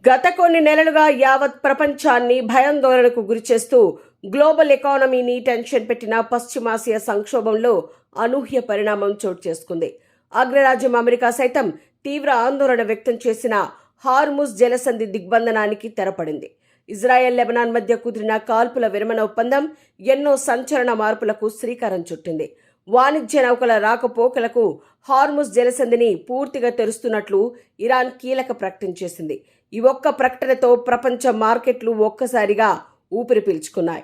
గత కొన్ని నెలలుగా యావత్ ప్రపంచాన్ని భయాందోళనకు గురిచేస్తూ గ్లోబల్ ఎకానమీని టెన్షన్ పెట్టిన పశ్చిమాసియా సంక్షోభంలో అనూహ్య పరిణామం చోటు చేసుకుంది. అగ్రరాజ్యం అమెరికా సైతం తీవ్ర ఆందోళన వ్యక్తం చేసిన హార్ముజ్ జలసంధి దిగ్బంధనానికి తెరపడింది. ఇజ్రాయెల్ లెబనాన్ మధ్య కుదిరిన కాల్పుల విరమణ ఒప్పందం ఎన్నో సంచలన మార్పులకు శ్రీకారం చుట్టింది. వాణిజ్య నౌకల రాకపోకలకు హార్ముజ్ జలసంధిని పూర్తిగా తెరుస్తున్నట్లు ఇరాన్ కీలక ప్రకటన చేసింది. ఈ ఒక్క ప్రకటనతో ప్రపంచ మార్కెట్లు ఒక్కసారిగా ఊపిరి పీల్చుకున్నాయి.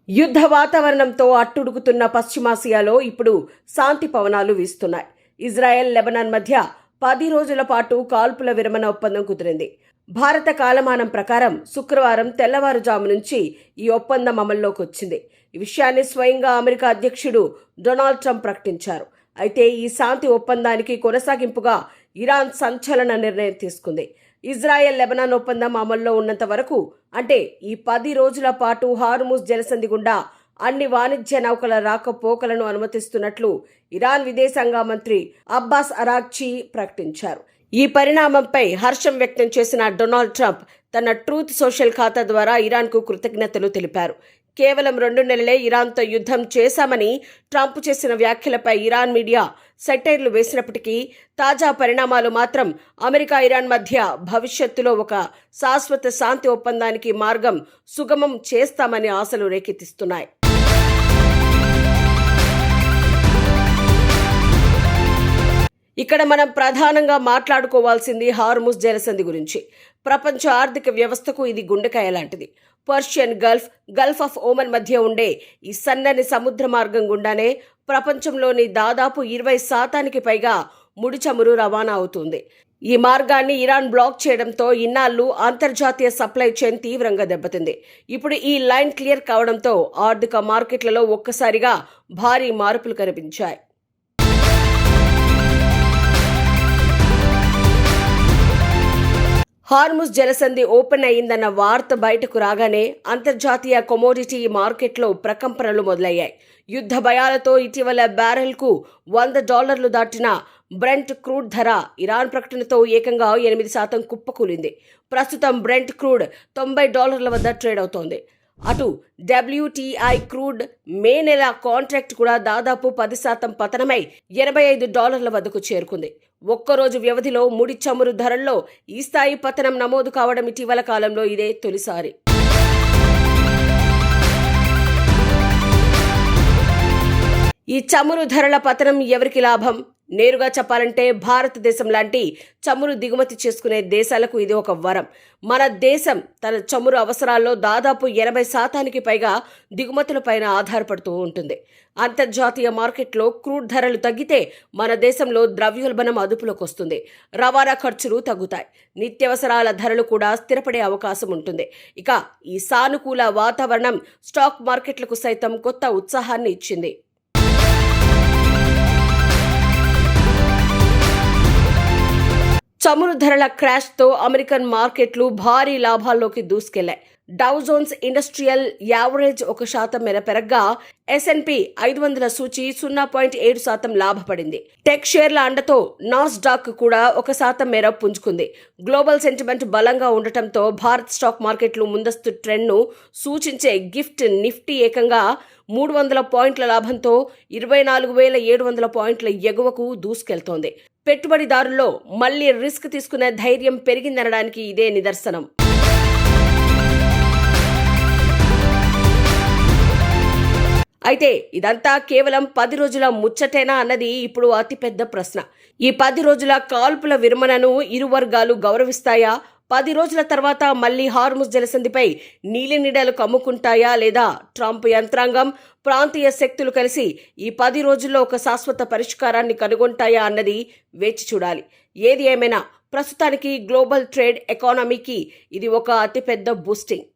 యుద్ధ వాతావరణంతో అట్టుడుకుతున్న పశ్చిమాసియాలో ఇప్పుడు శాంతి పవనాలు వీస్తున్నాయి. ఇజ్రాయెల్ లెబనాన్ మధ్య 10 రోజుల పాటు కాల్పుల విరమణ ఒప్పందం కుదిరింది. భారత కాలమానం ప్రకారం శుక్రవారం తెల్లవారుజాము నుంచి ఈ ఒప్పందం అమల్లోకి వచ్చింది. ఈ విషయాన్ని స్వయంగా అమెరికా అధ్యక్షుడు డొనాల్డ్ ట్రంప్ ప్రకటించారు. అయితే ఈ శాంతి ఒప్పందానికి కొనసాగింపుగా ఇరాన్ సంచలన నిర్ణయం తీసుకుంది. ఇజ్రాయెల్ లెబనాన్ ఒప్పందం అమల్లో ఉన్నంత వరకు, అంటే ఈ 10 రోజుల పాటు హార్ముజ్ జలసంధి గుండా అన్ని వాణిజ్య నౌకల రాకపోకలను అనుమతిస్తున్నట్లు ఇరాన్ విదేశాంగ మంత్రి అబ్బాస్ అరాగ్చి ప్రకటించారు. ఈ పరిణామంపై హర్షం వ్యక్తం చేసిన డొనాల్డ్ ట్రంప్ తన ట్రూత్ సోషల్ ఖాతా ద్వారా ఇరాన్కు కృతజ్ఞతలు తెలిపారు. కేవలం 2 నెలలే ఇరాన్తో యుద్ధం చేశామని ట్రంప్ చేసిన వ్యాఖ్యలపై ఇరాన్ మీడియా సెటైర్లు వేసినప్పటికీ తాజా పరిణామాలు మాత్రం అమెరికా ఇరాన్ మధ్య భవిష్యత్తులో ఒక శాశ్వత శాంతి ఒప్పందానికి మార్గం సుగమం చేస్తామని ఆశలు రేకెత్తిస్తున్నాయి. ఇక్కడ మనం ప్రధానంగా మాట్లాడుకోవాల్సింది హార్ముజ్ జలసంధి గురించి. ప్రపంచ ఆర్థిక వ్యవస్థకు ఇది గుండెకాయ లాంటిది. పర్షియన్ గల్ఫ్ ఆఫ్ ఓమన్ మధ్య ఉండే ఈ సన్నని సముద్ర మార్గం గుండానే ప్రపంచంలోని దాదాపు 20% పైగా ముడి చమురు రవాణా అవుతుంది. ఈ మార్గాన్ని ఇరాన్ బ్లాక్ చేయడంతో ఇన్నాళ్లు అంతర్జాతీయ సప్లై చైన్ తీవ్రంగా దెబ్బతింది. ఇప్పుడు ఈ లైన్ క్లియర్ కావడంతో ఆర్థిక మార్కెట్లలో ఒక్కసారిగా భారీ మార్పులు కనిపించాయి. హార్ముజ్ జలసంధి ఓపెన్ అయిందన్న వార్త బయటకు రాగానే అంతర్జాతీయ కమోడిటీ మార్కెట్లో ప్రకంపనలు మొదలయ్యాయి. యుద్ధ భయాలతో ఇటీవల బ్యారెల్కు $100 దాటిన బ్రెంట్ క్రూడ్ ధర ఇరాన్ ప్రకటనతో ఏకంగా 8% కుప్పకూలింది. ప్రస్తుతం బ్రెంట్ క్రూడ్ $90 వద్ద ట్రేడ్ అవుతోంది. అటు WTI క్రూడ్ మే నెల కాంట్రాక్ట్ కూడా దాదాపు 10% పతనమై $85 వద్దకు చేరుకుంది. ఒక్కరోజు వ్యవధిలో ముడి చమురు ధరల్లో ఈ స్థాయి పతనం నమోదు కావడం ఇటీవల కాలంలో ఇదే తొలిసారి. ఈ చమురు ధరల పతనం ఎవరికి లాభం? నేరుగా చెప్పాలంటే భారతదేశం లాంటి చమురు దిగుమతి చేసుకునే దేశాలకు ఇది ఒక వరం. మన దేశం తన చమురు అవసరాల్లో దాదాపు 80% పైగా దిగుమతులపైన ఆధారపడుతూ ఉంటుంది. అంతర్జాతీయ మార్కెట్లో క్రూడ్ ధరలు తగ్గితే మన దేశంలో ద్రవ్యోల్బణం అదుపులోకి వస్తుంది. రవాణా ఖర్చులు తగ్గుతాయి. నిత్యావసరాల ధరలు కూడా స్థిరపడే అవకాశం ఉంటుంది. ఇక ఈ సానుకూల వాతావరణం స్టాక్ మార్కెట్లకు సైతం కొత్త ఉత్సాహాన్ని ఇచ్చింది. చమురు ధరల క్రాష్తో అమెరికన్ మార్కెట్లు భారీ లాభాల్లోకి దూసుకెళ్లాయి. డౌ జోన్స్ ఇండస్ట్రియల్ యావరేజ్ 1% మేర పెరగ్గా S&P 500 సూచి 0.7% లాభపడింది. టెక్ షేర్ల అండతో నాస్డాక్ కూడా 1% మేర పుంజుకుంది. గ్లోబల్ సెంటిమెంట్ బలంగా ఉండటంతో భారత్ స్టాక్ మార్కెట్లు ముందస్తు ట్రెండ్ను సూచించే గిఫ్ట్ నిఫ్టీ ఏకంగా 300 పాయింట్ల లాభంతో 24,700 పాయింట్ల ఎగువకు దూసుకెళ్తోంది. పెట్టుబడిదారుల్లో మళ్లీ రిస్క్ తీసుకునే ధైర్యం పెరిగిందనడానికి ఇదే నిదర్శనం. అయితే ఇదంతా కేవలం 10 రోజుల ముచ్చటేనా అన్నది ఇప్పుడు అతిపెద్ద ప్రశ్న. ఈ 10 రోజుల కాల్పుల విరమణను ఇరు వర్గాలు గౌరవిస్తాయా? 10 రోజుల తర్వాత మళ్లీ హార్ముజ్ జలసంధిపై నీలినీడలు కమ్ముకుంటాయా? లేదా ట్రంప్ యంత్రాంగం, ప్రాంతీయ శక్తులు కలిసి ఈ 10 రోజుల్లో ఒక శాశ్వత పరిష్కారాన్ని కనుగొంటాయా అన్నది వేచి చూడాలి. ఏది ఏమైనా ప్రస్తుతానికి గ్లోబల్ ట్రేడ్ ఎకానమీకి ఇది ఒక అతిపెద్ద బూస్టింగ్.